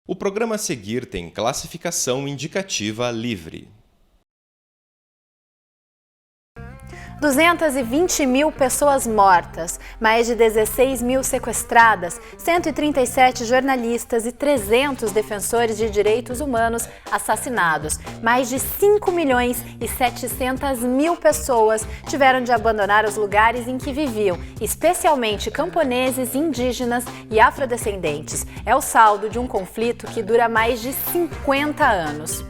O programa a seguir tem classificação indicativa livre. 220 mil pessoas mortas, mais de 16 mil sequestradas, 137 jornalistas e 300 defensores de direitos humanos assassinados. Mais de 5 milhões e 700 mil pessoas tiveram de abandonar os lugares em que viviam, especialmente camponeses, indígenas e afrodescendentes. É o saldo de um conflito que dura mais de 50 anos.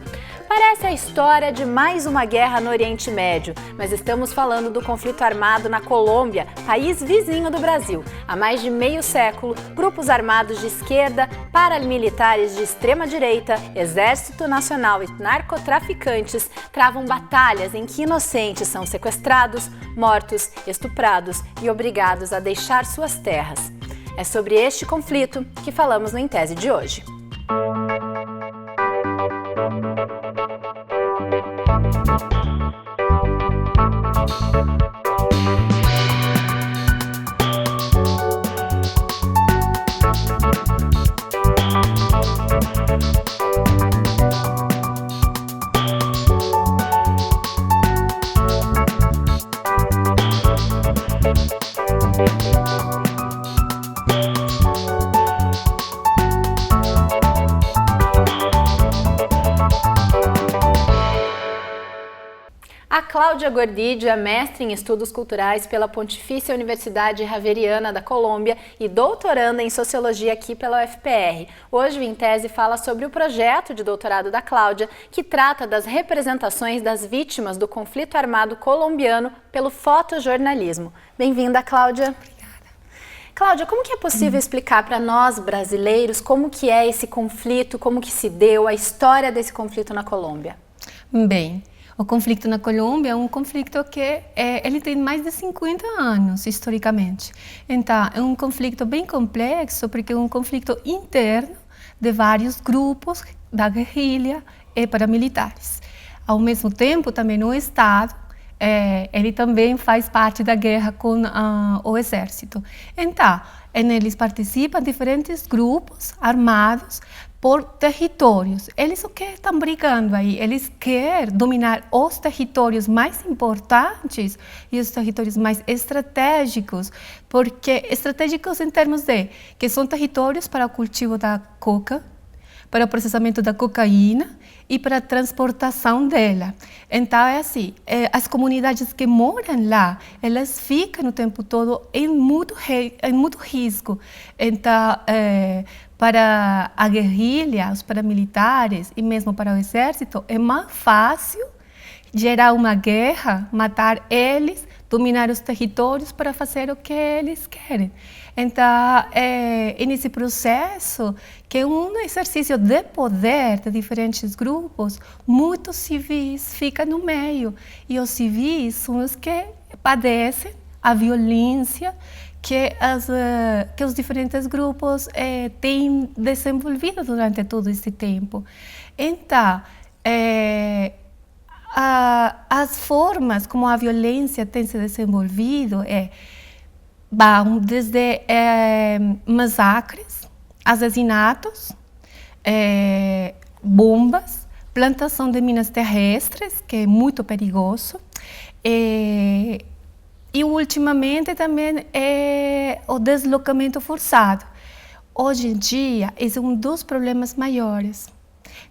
Parece a história de mais uma guerra no Oriente Médio, mas estamos falando do conflito armado na Colômbia, país vizinho do Brasil. Há mais de meio século, grupos armados de esquerda, paramilitares de extrema-direita, Exército Nacional e narcotraficantes travam batalhas em que inocentes são sequestrados, mortos, estuprados e obrigados a deixar suas terras. É sobre este conflito que falamos no Em Tese de hoje. A Cláudia Gordillo é mestre em Estudos Culturais pela Pontifícia Universidade Javeriana da Colômbia e doutoranda em Sociologia aqui pela UFPR. Hoje o Em Tese fala sobre o projeto de doutorado da Cláudia, que trata das representações das vítimas do conflito armado colombiano pelo fotojornalismo. Bem-vinda, Cláudia. Obrigada. Cláudia, como que é possível explicar para nós, brasileiros, como que é esse conflito, como que se deu, a história desse conflito na Colômbia? Bem, o conflito na Colômbia é um conflito que ele tem mais de 50 anos, historicamente. Então, é um conflito bem complexo, porque é um conflito interno de vários grupos da guerrilha e paramilitares. Ao mesmo tempo, também o Estado, ele também faz parte da guerra com o Exército. Então, eles participam diferentes grupos armados por territórios. Eles o que estão brigando aí? Eles querem dominar os territórios mais importantes e os territórios mais estratégicos, porque estratégicos em termos de que são territórios para o cultivo da coca, para o processamento da cocaína e para a transportação dela. Então, é assim, as comunidades que moram lá, elas ficam o tempo todo em muito risco. Então, para a guerrilha, os paramilitares e mesmo para o exército, é mais fácil gerar uma guerra, matar eles, dominar os territórios para fazer o que eles querem. Então, nesse processo, que é um exercício de poder de diferentes grupos, muitos civis ficam no meio. E os civis são os que padecem a violência que os diferentes grupos têm desenvolvido durante todo esse tempo. Então, as formas como a violência tem se desenvolvido vão desde massacres, assassinatos, bombas, plantação de minas terrestres, que é muito perigoso, e ultimamente também o deslocamento forçado. Hoje em dia, esse é um dos problemas maiores,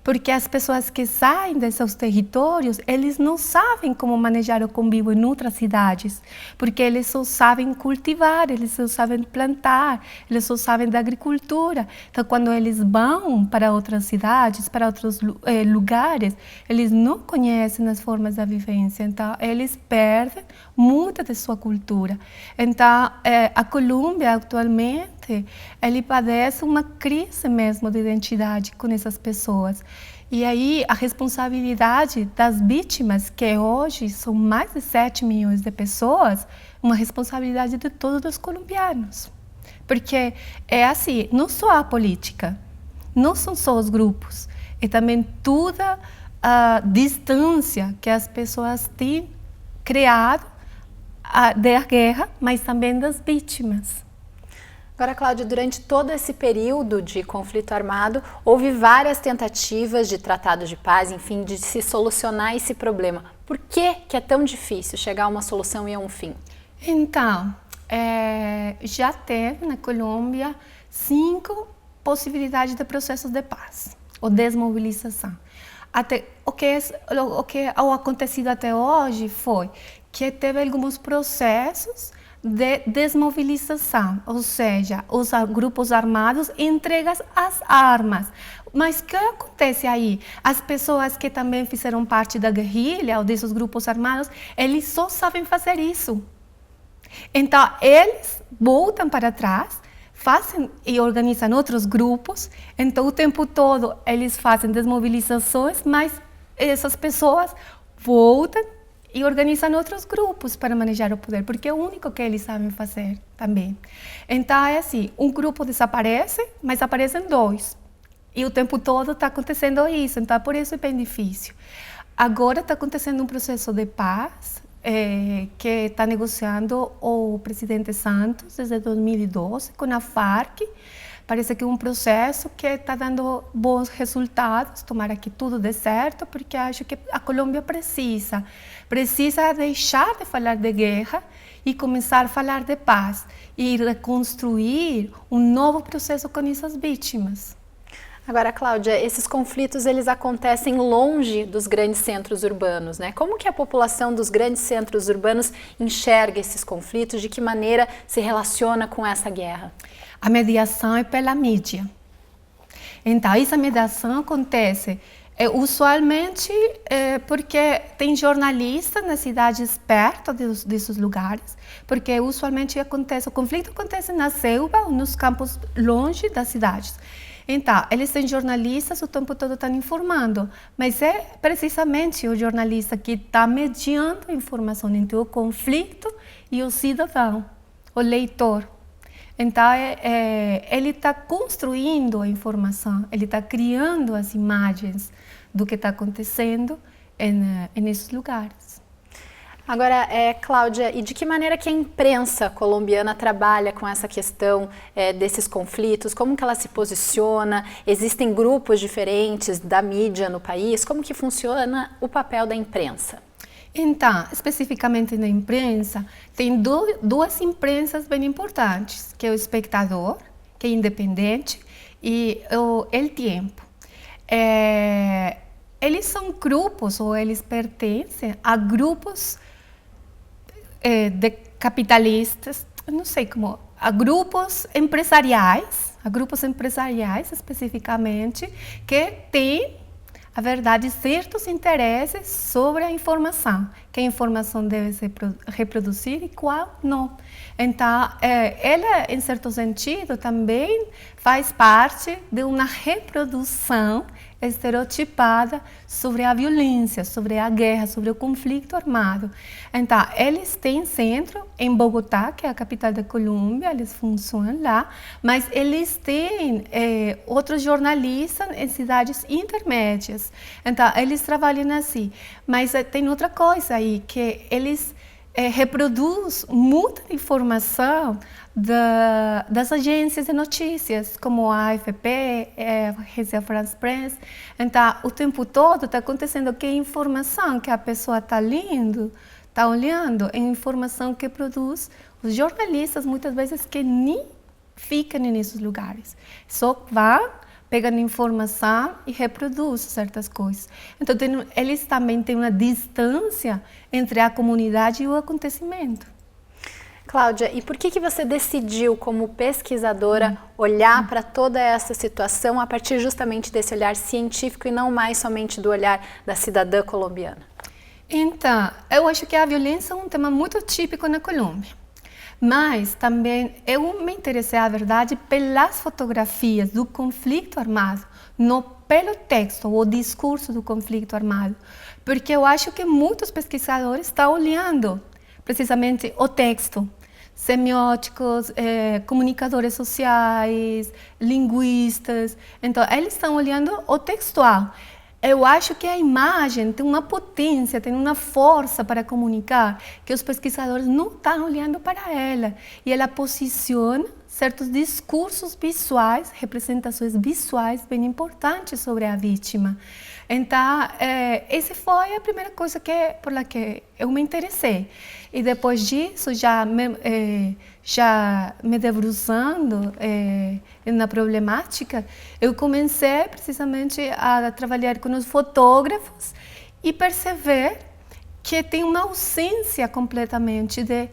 porque as pessoas que saem desses territórios, eles não sabem como manejar o convívio em outras cidades, porque eles só sabem cultivar, eles só sabem plantar, eles só sabem da agricultura. Então, quando eles vão para outras cidades, para outros lugares, eles não conhecem as formas da vivência, então eles perdem muita de sua cultura. Então, a Colômbia, atualmente, ele padece uma crise mesmo de identidade com essas pessoas. E aí, a responsabilidade das vítimas, que hoje são mais de 7 milhões de pessoas, uma responsabilidade de todos os colombianos. Porque é assim, não só a política, não são só os grupos, é também toda a distância que as pessoas têm criado da guerra, mas também das vítimas. Agora, Cláudia, durante todo esse período de conflito armado, houve várias tentativas de tratado de paz, enfim, de se solucionar esse problema. Por que é tão difícil chegar a uma solução e a um fim? Então, já teve na Colômbia 5 possibilidades de processos de paz ou desmobilização. O que acontecido até hoje foi que teve alguns processos de desmobilização, ou seja, os grupos armados entregam as armas. Mas o que acontece aí? As pessoas que também fizeram parte da guerrilha ou desses grupos armados, eles só sabem fazer isso. Então, eles voltam para trás, fazem e organizam outros grupos. Então, o tempo todo, eles fazem desmobilizações, mas essas pessoas voltam e organizam outros grupos para manejar o poder, porque é o único que eles sabem fazer também. Então, é assim, um grupo desaparece, mas aparecem 2. E o tempo todo está acontecendo isso, então por isso é bem difícil. Agora está acontecendo um processo de paz, que está negociando o presidente Santos desde 2012 com a FARC. Parece que é um processo que está dando bons resultados, tomara que tudo dê certo, porque acho que a Colômbia precisa deixar de falar de guerra e começar a falar de paz e reconstruir um novo processo com essas vítimas. Agora, Cláudia, esses conflitos eles acontecem longe dos grandes centros urbanos, né? Como que a população dos grandes centros urbanos enxerga esses conflitos? De que maneira se relaciona com essa guerra? A mediação é pela mídia. Então, essa mediação acontece usualmente porque tem jornalistas nas cidades perto desses lugares, porque usualmente o conflito acontece na selva ou nos campos longe das cidades. Então, eles têm jornalistas, o tempo todo estão informando, mas é precisamente o jornalista que está mediando a informação entre o conflito e o cidadão, o leitor. Então, ele está construindo a informação, ele está criando as imagens do que está acontecendo nesses lugares. Agora, Cláudia, e de que maneira que a imprensa colombiana trabalha com essa questão desses conflitos? Como que ela se posiciona? Existem grupos diferentes da mídia no país? Como que funciona o papel da imprensa? Então, especificamente na imprensa, tem duas imprensas bem importantes, que é o Espectador, que é independente, e o El Tiempo. Eles são grupos, ou eles pertencem a grupos de capitalistas, não sei como, a grupos empresariais especificamente, que têm, a verdade, certos interesses sobre a informação, que a informação deve se reproduzir e qual não. Então, ela, em certo sentido, também faz parte de uma reprodução estereotipada sobre a violência, sobre a guerra, sobre o conflito armado. Então, eles têm centro em Bogotá, que é a capital da Colômbia, eles funcionam lá, mas eles têm outros jornalistas em cidades intermédias. Então, eles trabalham assim. Mas tem outra coisa aí, que eles reproduzem muita informação das agências de notícias, como a AFP, a Agência France Presse. Então, o tempo todo está acontecendo que a informação que a pessoa está lendo, está olhando, é informação que produz os jornalistas, muitas vezes, que nem ficam nesses lugares. Só vão, pegam informação e reproduzem certas coisas. Então, eles também têm uma distância entre a comunidade e o acontecimento. Cláudia, e por que você decidiu, como pesquisadora, olhar para toda essa situação a partir justamente desse olhar científico e não mais somente do olhar da cidadã colombiana? Então, eu acho que a violência é um tema muito típico na Colômbia. Mas também eu me interessei, a verdade, pelas fotografias do conflito armado, não pelo texto ou discurso do conflito armado, porque eu acho que muitos pesquisadores estão olhando precisamente o texto. Semióticos, comunicadores sociais, linguistas. Então, eles estão olhando o textual. Eu acho que a imagem tem uma potência, tem uma força para comunicar, que os pesquisadores não estão olhando para ela. E ela posiciona certos discursos visuais, representações visuais bem importantes sobre a vítima. Então, essa foi a primeira coisa por la que eu me interessei. E depois disso, já me debruçando na problemática, eu comecei precisamente a trabalhar com os fotógrafos e perceber que tem uma ausência completamente de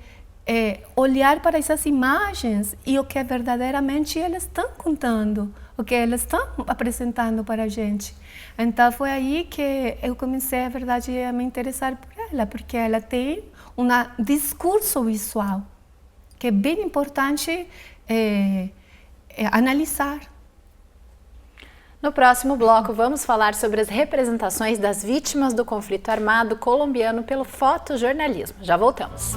olhar para essas imagens e o que verdadeiramente eles estão contando, o que eles estão apresentando para a gente. Então foi aí que eu comecei, a verdade, a me interessar por ela, porque ela tem um discurso visual que é bem importante analisar. No próximo bloco, vamos falar sobre as representações das vítimas do conflito armado colombiano pelo fotojornalismo. Já voltamos.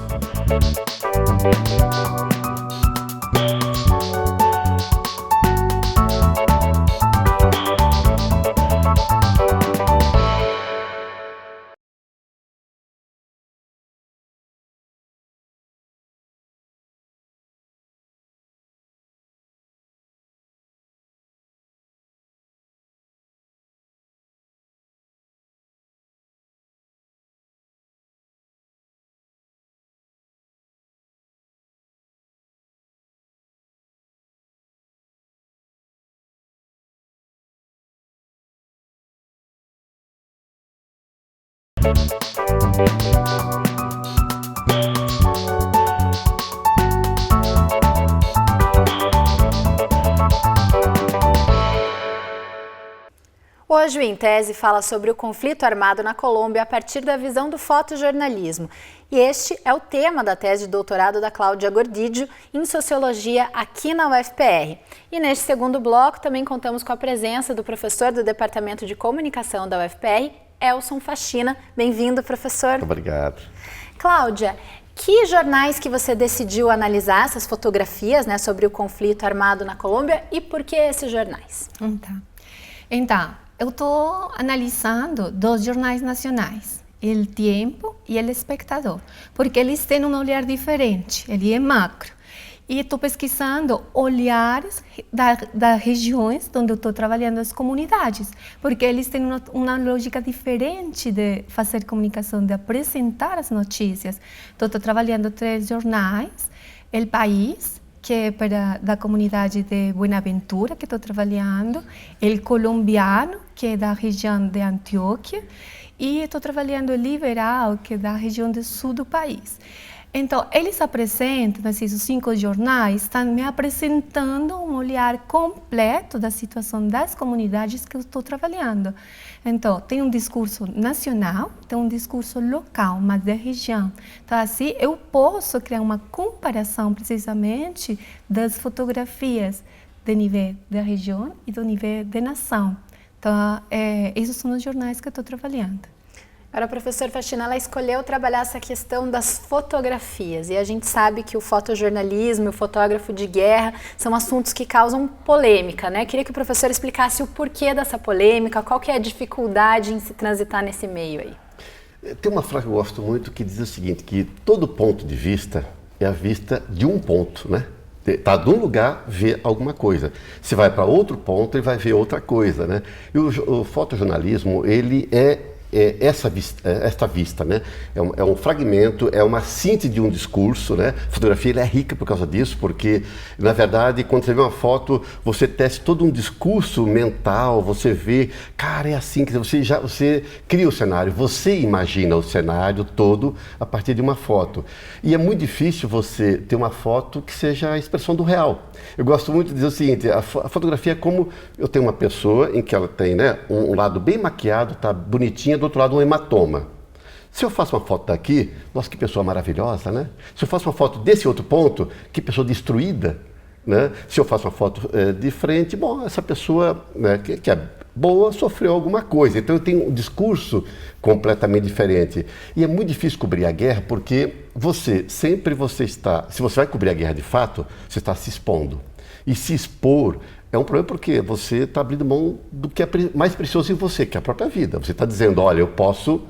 Hoje o Em Tese fala sobre o conflito armado na Colômbia a partir da visão do fotojornalismo. E este é o tema da tese de doutorado da Cláudia Gordillo em Sociologia aqui na UFPR. E neste segundo bloco também contamos com a presença do professor do Departamento de Comunicação da UFPR, Elson Fachina. Bem-vindo, professor. Obrigado. Cláudia, que jornais que você decidiu analisar essas fotografias, né, sobre o conflito armado na Colômbia e por que esses jornais? Então, eu estou analisando 2 jornais nacionais, El Tiempo e El Espectador, porque eles têm um olhar diferente, ele é macro. E estou pesquisando olhares das regiões onde eu estou trabalhando, as comunidades, porque eles têm uma lógica diferente de fazer comunicação, de apresentar as notícias. Então, estou trabalhando 3 jornais, El País, que é da comunidade de Buenaventura, que estou trabalhando, El Colombiano, que é da região de Antioquia, e estou trabalhando El Liberal, que é da região do sul do país. Então, eles apresentam, esses 5 jornais, estão me apresentando um olhar completo da situação das comunidades que eu estou trabalhando. Então, tem um discurso nacional, tem um discurso local, mas da região. Então, assim, eu posso criar uma comparação, precisamente, das fotografias de nível da região e do nível da nação. Então, esses são os jornais que eu estou trabalhando. Agora, a professora Fachina, ela escolheu trabalhar essa questão das fotografias e a gente sabe que o fotojornalismo e o fotógrafo de guerra são assuntos que causam polêmica, né? Queria que o professor explicasse o porquê dessa polêmica, qual que é a dificuldade em se transitar nesse meio aí. Tem uma frase que eu gosto muito que diz o seguinte, que todo ponto de vista é a vista de um ponto, né? Está de um lugar, vê alguma coisa. Se vai para outro ponto, ele vai ver outra coisa, né? E o fotojornalismo, ele esta vista, né? É um fragmento, é uma síntese de um discurso, né? A fotografia ela é rica por causa disso, porque, na verdade, quando você vê uma foto, você tece todo um discurso mental, você vê, cara, é assim, que você cria o cenário, você imagina o cenário todo a partir de uma foto. E é muito difícil você ter uma foto que seja a expressão do real. Eu gosto muito de dizer o seguinte, a fotografia é como eu tenho uma pessoa em que ela tem, né, um lado bem maquiado, tá bonitinha, do outro lado um hematoma. Se eu faço uma foto daqui, nossa, que pessoa maravilhosa, né? Se eu faço uma foto desse outro ponto, que pessoa destruída, né? Se eu faço uma foto de frente, bom, essa pessoa, né, que é boa sofreu alguma coisa. Então eu tenho um discurso completamente diferente. E é muito difícil cobrir a guerra porque você está, se você vai cobrir a guerra de fato, você está se expondo. E se expor é um problema porque você está abrindo mão do que é mais precioso em você, que é a própria vida. Você está dizendo, olha, eu posso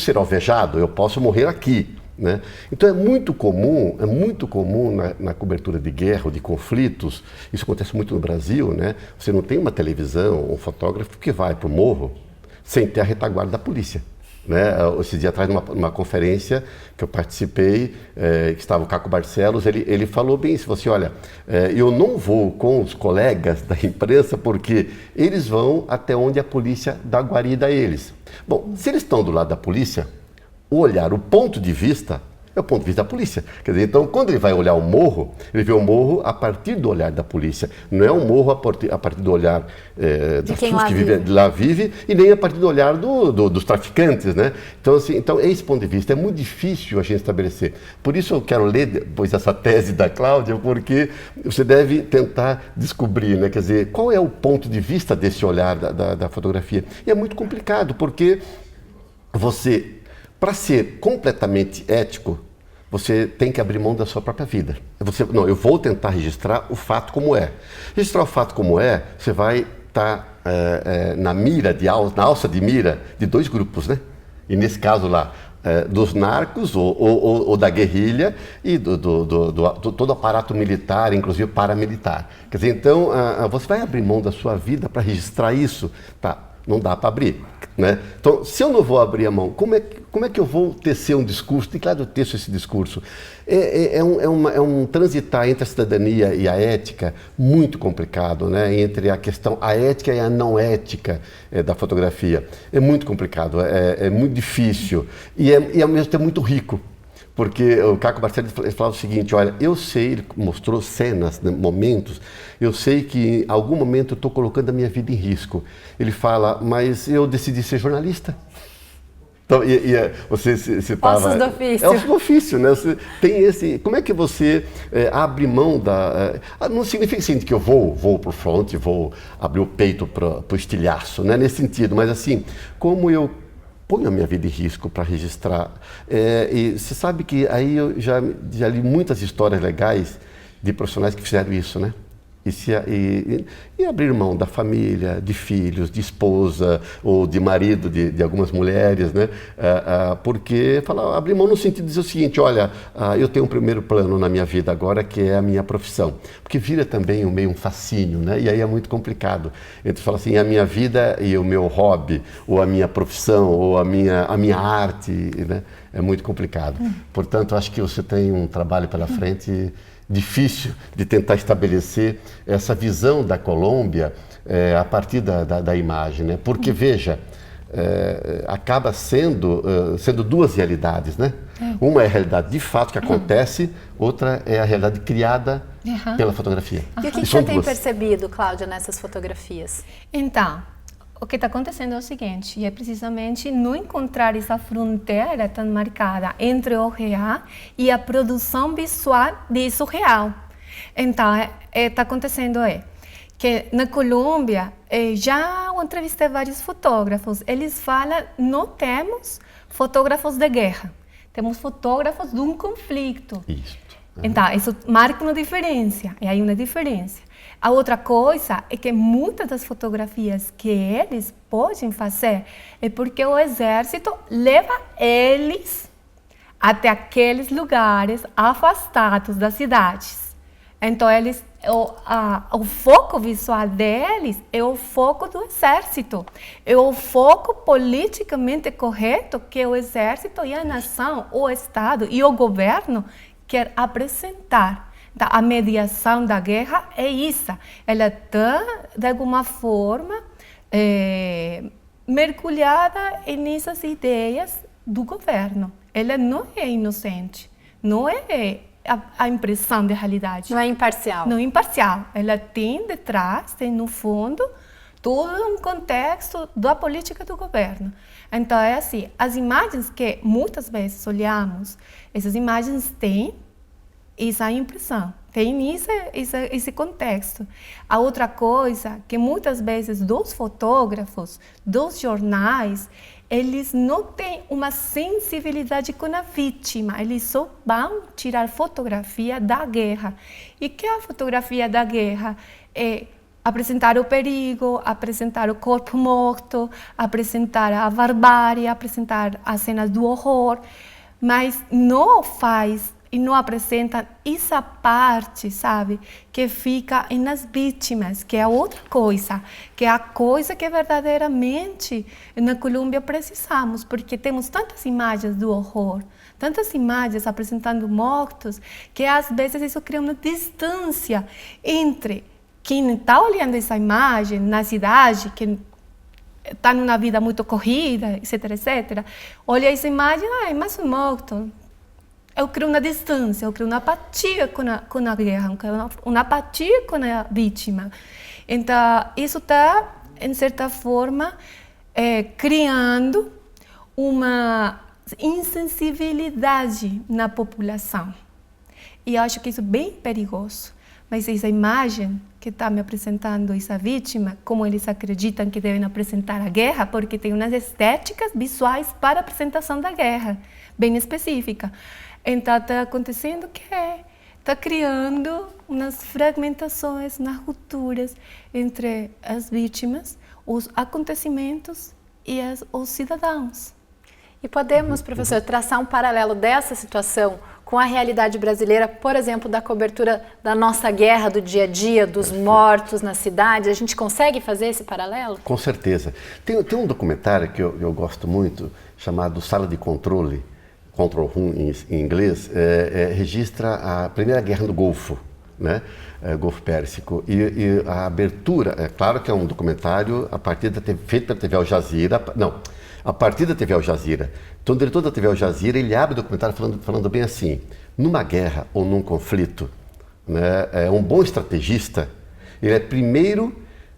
ser alvejado, eu posso morrer aqui, né? Então é muito comum na cobertura de guerra ou de conflitos, isso acontece muito no Brasil, né? Você não tem uma televisão, um fotógrafo que vai para o morro sem ter a retaguarda da polícia. Né? Esse dia atrás, numa conferência que eu participei, que estava o Caco Barcelos, ele falou bem isso, falou assim, olha, eu não vou com os colegas da imprensa porque eles vão até onde a polícia dá guarida a eles. Bom, se eles estão do lado da polícia, o ponto de vista é o ponto de vista da polícia. Quer dizer, então, quando ele vai olhar o morro, ele vê o morro a partir do olhar da polícia. Não é um morro a partir do olhar das pessoas que lá vive e nem a partir do olhar dos traficantes, né? Então, assim, esse ponto de vista é muito difícil a gente estabelecer. Por isso eu quero ler depois essa tese da Cláudia, porque você deve tentar descobrir, né? Quer dizer, qual é o ponto de vista desse olhar da fotografia. E é muito complicado, porque você... Para ser completamente ético, você tem que abrir mão da sua própria vida. Eu vou tentar registrar o fato como é. Registrar o fato como é, você vai estar na alça de mira de dois grupos, né? E nesse caso lá, dos narcos ou da guerrilha e todo o aparato militar, inclusive paramilitar. Quer dizer, então, você vai abrir mão da sua vida para registrar isso? Tá, não dá para abrir. Né? Então, se eu não vou abrir a mão, como é que eu vou tecer um discurso? Tem claro, eu teço esse discurso. É um transitar entre a cidadania e a ética muito complicado, né? Entre a ética e a não ética da fotografia. É muito complicado, é muito difícil e ao mesmo tempo muito rico. Porque o Caco Barcelos falava o seguinte, olha, eu sei, ele mostrou cenas, né, momentos, eu sei que em algum momento eu estou colocando a minha vida em risco. Ele fala, mas eu decidi ser jornalista. Então, você citava... Ossos do ofício. É ossos do ofício, né? Você tem esse... Como é que você abre mão da... não significa assim, que eu vou para o front, vou abrir o peito para o estilhaço, né? Nesse sentido, mas assim, como eu ponho a minha vida em risco para registrar. E você sabe que aí eu já li muitas histórias legais de profissionais que fizeram isso, né? E abrir mão da família, de filhos, de esposa ou de marido de algumas mulheres, né? Porque abrir mão no sentido de dizer o seguinte, olha, eu tenho um primeiro plano na minha vida agora que é a minha profissão, porque vira também meio um fascínio, né? E aí é muito complicado. Então fala assim, a minha vida e o meu hobby, ou a minha profissão, ou a minha arte, né? É muito complicado. Portanto, acho que você tem um trabalho pela frente difícil de tentar estabelecer essa visão da Colômbia a partir da imagem, né? Porque, veja, acaba sendo duas realidades, né? Uma é a realidade de fato que acontece, outra é a realidade criada pela fotografia. E o que você tem percebido, Cláudia, nessas fotografias? Então, o que está acontecendo é o seguinte, e é precisamente não encontrar essa fronteira tão marcada entre o real e a produção visual disso real. Então, está acontecendo que na Colômbia, já eu entrevistei vários fotógrafos, eles falam, não temos fotógrafos de guerra, temos fotógrafos de um conflito. Isso. Então, isso marca uma diferença, e aí uma diferença. A outra coisa é que muitas das fotografias que eles podem fazer é porque o exército leva eles até aqueles lugares afastados das cidades. Então, o foco visual deles é o foco do exército, é o foco politicamente correto que o exército e a nação, o Estado e o governo quer apresentar. A mediação da guerra é isso. Ela está, de alguma forma, mergulhada nessas ideias do governo. Ela não é inocente, não é a impressão da realidade. Não é imparcial. Não é imparcial. Ela tem detrás, tem no fundo, todo um contexto da política do governo. Então, é assim, as imagens que muitas vezes olhamos, essas imagens têm essa impressão, tem esse contexto. A outra coisa que muitas vezes dos fotógrafos, dos jornais, eles não têm uma sensibilidade com a vítima, eles só vão tirar fotografia da guerra. E que a fotografia da guerra é apresentar o perigo, apresentar o corpo morto, apresentar a barbárie, apresentar as cenas do horror. mas não faz e não apresenta essa parte, sabe, que fica nas vítimas, que é outra coisa, que é a coisa que verdadeiramente na Colômbia precisamos, porque temos tantas imagens do horror, tantas imagens apresentando mortos, que às vezes isso cria uma distância entre quem está olhando essa imagem na cidade, que está numa vida muito corrida, etc., etc., olha essa imagem, mas um morto. Eu crio uma distância, eu crio uma apatia com a guerra, uma apatia com a vítima. Então, isso está, em certa forma, criando uma insensibilidade na população. E eu acho que isso é bem perigoso. Mas essa imagem que está me apresentando essa vítima, como eles acreditam que devem apresentar a guerra, porque tem umas estéticas visuais para a apresentação da guerra, bem específica. Então, está acontecendo que está criando umas fragmentações nas rupturas entre as vítimas, os acontecimentos e os cidadãos. E podemos, professor, traçar um paralelo dessa situação com a realidade brasileira, por exemplo, da cobertura da nossa guerra do dia a dia, dos mortos na cidade? A gente consegue fazer esse paralelo? Com certeza. Tem um documentário que eu gosto muito, chamado Sala de Controle, Control Room em inglês, registra a Primeira Guerra do Golfo, né? Golfo Pérsico. E a abertura, é claro que é um documentário feito pela TV Al Jazeera, a partir da TV Al Jazeera. Então, o diretor da TV Al Jazeera, ele abre o documentário falando bem assim: numa guerra ou num conflito, né, um bom estrategista, ele primeiro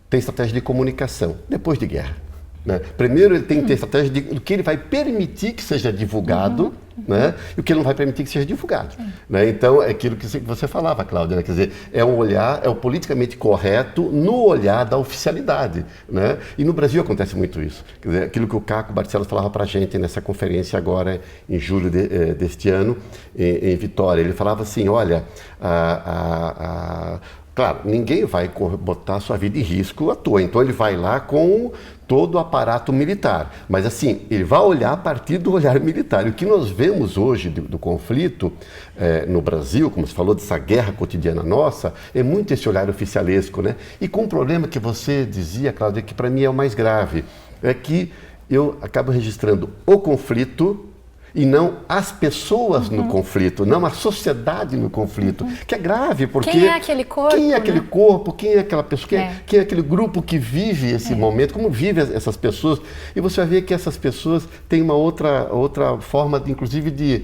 tem estratégia de comunicação, depois de guerra. Né? Primeiro ele tem que ter estratégia do que ele vai permitir que seja divulgado, né? E o que ele não vai permitir que seja divulgado. Né? Então, é aquilo que você falava, Cláudia, né? Quer dizer, é o politicamente correto no olhar da oficialidade. Né? E no Brasil acontece muito isso. Quer dizer, aquilo que o Caco Barcelos falava para a gente nessa conferência agora, em julho deste ano, em Vitória. Ele falava assim, olha, claro, ninguém vai botar sua vida em risco à toa, então ele vai lá com todo o aparato militar. Mas assim, ele vai olhar a partir do olhar militar. E o que nós vemos hoje do conflito no Brasil, como você falou, dessa guerra cotidiana nossa, é muito esse olhar oficialesco, né? E com um problema que você dizia, Cláudia, que para mim é o mais grave, é que eu acabo registrando o conflito e não as pessoas no conflito, não a sociedade no conflito, que é grave, porque... Quem é aquele corpo? Quem é aquele corpo? Quem é aquela pessoa? Quem é aquele grupo que vive esse momento? Como vivem essas pessoas? E você vai ver que essas pessoas têm uma outra forma, inclusive, de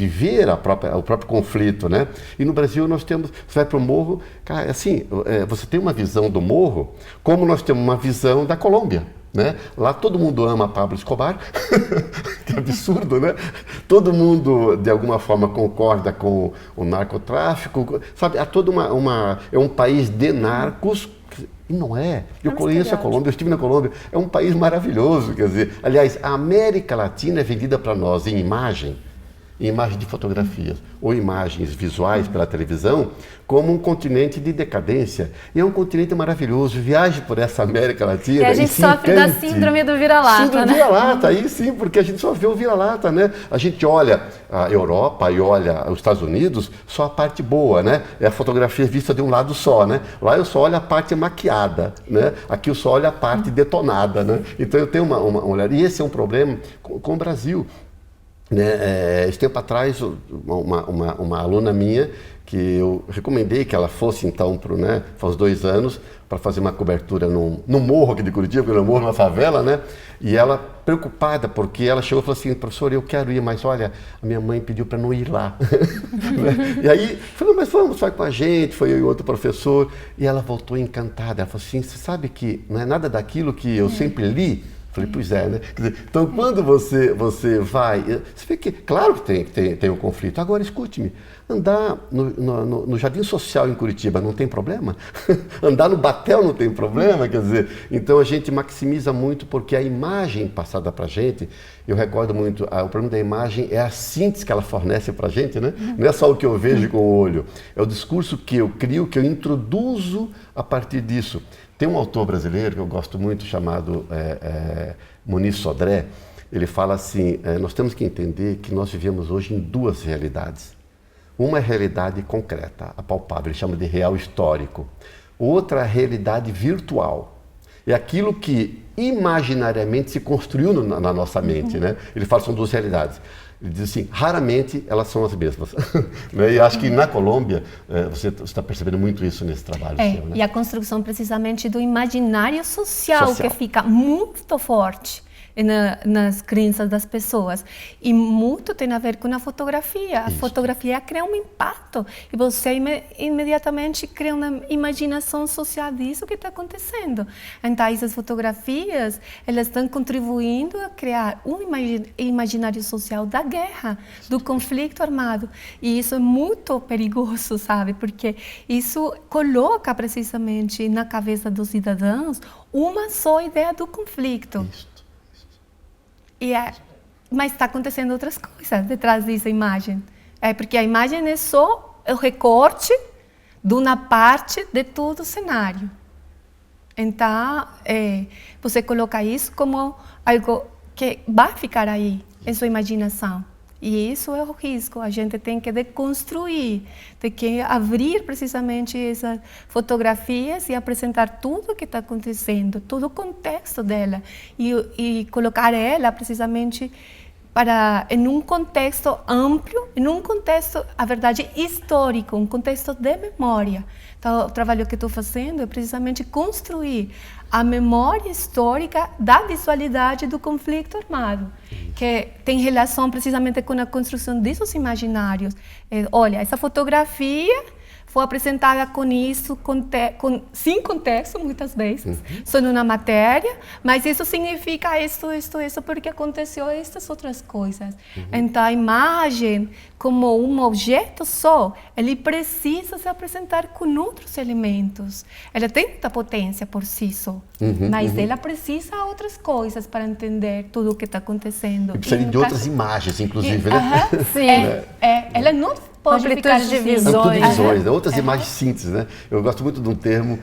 ver o próprio conflito, né? E no Brasil nós temos... Você vai para o morro, cara, assim, você tem uma visão do morro, como nós temos uma visão da Colômbia. Né? Lá todo mundo ama Pablo Escobar, que absurdo, né? Todo mundo, de alguma forma, concorda com o narcotráfico, sabe? Há toda é um país de narcos, e não é. Eu conheço a Colômbia, eu estive na Colômbia, é um país maravilhoso, quer dizer, aliás, a América Latina é vendida para nós em imagem de fotografias ou imagens visuais pela televisão, como um continente de decadência. E é um continente maravilhoso. Viaje por essa América Latina. E a gente sofre da síndrome do vira-lata. Síndrome do vira-lata, aí sim, porque a gente só vê o vira-lata, né? A gente olha a Europa e olha os Estados Unidos, só a parte boa, né? É a fotografia vista de um lado só, né? Lá eu só olho a parte maquiada, né? Aqui eu só olho a parte detonada, né? Então eu tenho uma olhada. E esse é um problema com o Brasil. Né, esse tempo atrás, uma aluna minha, que eu recomendei que ela fosse então faz 2 anos, para fazer uma cobertura no morro aqui de Curitiba, porque eu moro numa favela, né? E ela preocupada, porque ela chegou e falou assim, professor, eu quero ir, mas olha, a minha mãe pediu para não ir lá. Né? E aí, falou, mas vamos, vai com a gente, foi eu e outro professor, e ela voltou encantada, ela falou assim, você sabe que não é nada daquilo que eu sempre li? Falei, pois é, né? Quer dizer, então, quando você vai... Você vê que, claro que tem um conflito. Agora, escute-me, andar no Jardim Social em Curitiba não tem problema? Andar no Batel não tem problema? Quer dizer, então a gente maximiza muito porque a imagem passada para a gente, eu recordo muito, o problema da imagem é a síntese que ela fornece para a gente, né? Não é só o que eu vejo com o olho, é o discurso que eu crio, que eu introduzo a partir disso. Tem um autor brasileiro que eu gosto muito, chamado Muniz Sodré, Ele fala assim, nós temos que entender que nós vivemos hoje em duas realidades. Uma é a realidade concreta, a palpável, ele chama de real histórico. Outra é a realidade virtual. É aquilo que imaginariamente se construiu na nossa mente, né? Ele fala que são duas realidades. Ele diz assim, raramente elas são as mesmas. E acho que na Colômbia, você está percebendo muito isso nesse trabalho seu, né? E a construção precisamente do imaginário social. Que fica muito forte nas crenças das pessoas. E muito tem a ver com a fotografia. A fotografia cria um impacto e você imediatamente cria uma imaginação social disso que está acontecendo. Então, essas fotografias, elas estão contribuindo a criar um imaginário social da guerra, do conflito armado. E isso é muito perigoso, sabe? Porque isso coloca precisamente na cabeça dos cidadãos uma só ideia do conflito. Mas está acontecendo outras coisas detrás dessa imagem. Porque a imagem é só o recorte de uma parte de todo o cenário. Então, você coloca isso como algo que vai ficar aí, em sua imaginação. E isso é o risco. A gente tem que deconstruir, tem que abrir precisamente essas fotografias e apresentar tudo o que está acontecendo, todo o contexto dela e colocar ela precisamente em um contexto amplo, em um contexto, a verdade, histórico, um contexto de memória. Então, o trabalho que estou fazendo é precisamente construir a memória histórica da visualidade do conflito armado, que tem relação precisamente com a construção desses imaginários. Olha, essa fotografia foi apresentada com isso, sem contexto, muitas vezes, só numa matéria, mas isso significa isso, porque aconteceu estas outras coisas. Então, a imagem, como um objeto só, ele precisa se apresentar com outros elementos. Ela tem muita potência por si só, mas ela precisa de outras coisas para entender tudo o que está acontecendo. E precisa de outras imagens, inclusive, né? Sim. Ela não pode ficar de visões. Amplitude de visões, né? Outras imagens síntese, né? Eu gosto muito de um termo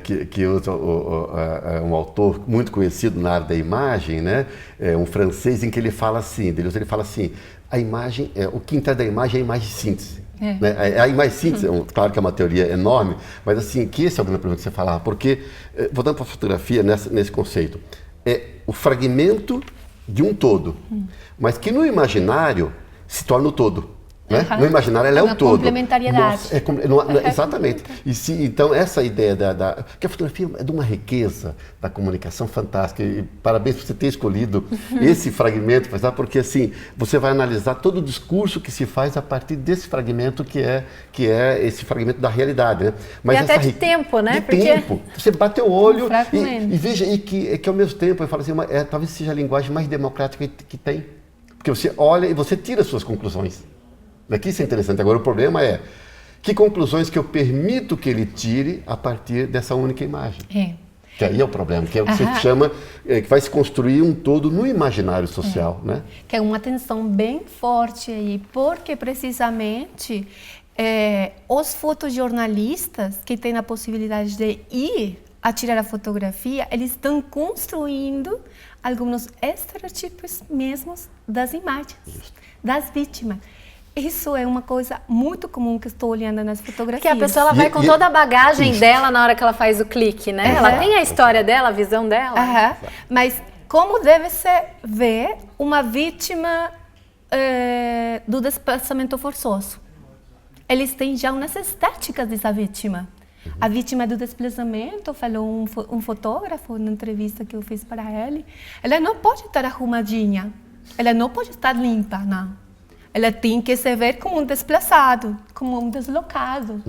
que usa um autor muito conhecido na área da imagem, né? Um francês, em que ele fala assim, a imagem, o que interessa da imagem é a imagem síntese. Né? A imagem síntese, claro que é uma teoria enorme, mas assim, que esse é o grande problema que você falava, porque, voltando para a fotografia, nesse conceito, é o fragmento de um todo, mas que no imaginário se torna o todo. Né? No imaginário ela é o todo. Complementariedade. Exatamente. Então essa ideia que a fotografia é de uma riqueza da comunicação fantástica. E parabéns por você ter escolhido esse fragmento, porque assim você vai analisar todo o discurso que se faz a partir desse fragmento que é esse fragmento da realidade, né? Mas e até de tempo, né? Tempo. Você bate o olho e veja que ao mesmo tempo eu falo assim, talvez seja a linguagem mais democrática que tem, porque você olha e você tira as suas conclusões. Aqui isso é interessante. Agora o problema é que conclusões que eu permito que ele tire a partir dessa única imagem. Que aí é o problema, que é o que você chama, que vai se construir um todo no imaginário social, né? Que é uma tensão bem forte aí, porque precisamente os fotojornalistas que têm a possibilidade de ir a tirar a fotografia, eles estão construindo alguns estereotipos mesmos das imagens, das vítimas. Isso é uma coisa muito comum que estou olhando nas fotografias. Que a pessoa vai com toda a bagagem dela na hora que ela faz o clique, né? Ela tem a história dela, a visão dela. Mas como deve se ver uma vítima do desplaçamento forçoso? Eles têm já umas estéticas dessa vítima. A vítima do desplaçamento, falou um fotógrafo na entrevista que eu fiz para ele, ela não pode estar arrumadinha, ela não pode estar limpa, não. Ela tem que se ver como um desplaçado, como um deslocado.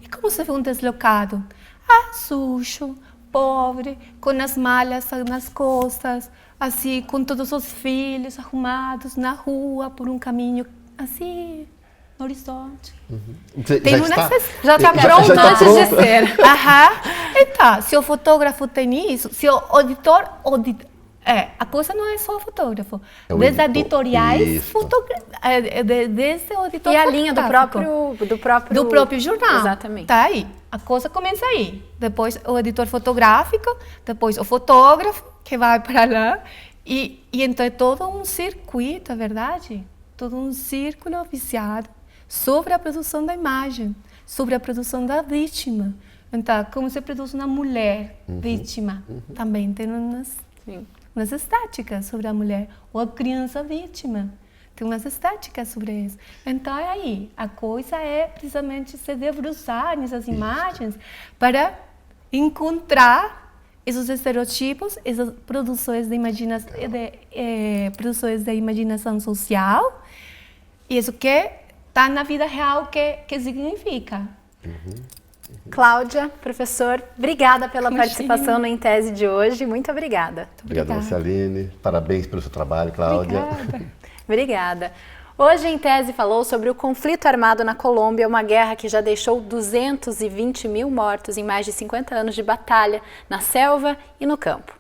E como se vê um deslocado? Sujo, pobre, com as malhas nas costas, assim, com todos os filhos arrumados na rua, por um caminho assim, no horizonte. Já está pronto antes de ser. Então, se o fotógrafo tem isso, se o editor... a coisa não é só o fotógrafo. Desde editoriais, desde o editor. E a linha do próprio jornal. Exatamente. Tá aí. A coisa começa aí. Depois o editor fotográfico, depois o fotógrafo que vai para lá E então é todo um circuito, é verdade? Todo um círculo viciado sobre a produção da imagem, sobre a produção da vítima. Então, como se produz uma mulher vítima, também tem umas estéticas sobre a mulher, ou a criança vítima, tem umas estéticas sobre isso. Então, é aí, a coisa é precisamente se debruçar nessas imagens para encontrar esses estereotipos, essas produções de imaginação social, isso que está na vida real, que significa. Cláudia, professor, obrigada pela participação no Em Tese de hoje. Muito obrigada. Obrigado, Marceline. Parabéns pelo seu trabalho, Cláudia. Obrigada. Hoje, Em Tese, falou sobre o conflito armado na Colômbia, uma guerra que já deixou 220 mil mortos em mais de 50 anos de batalha na selva e no campo.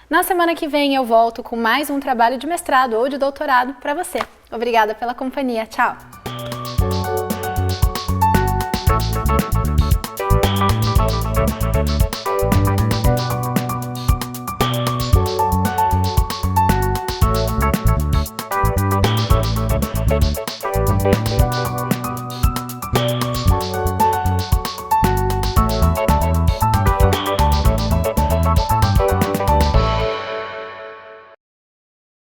Na semana que vem eu volto com mais um trabalho de mestrado ou de doutorado para você. Obrigada pela companhia. Tchau! Thank you.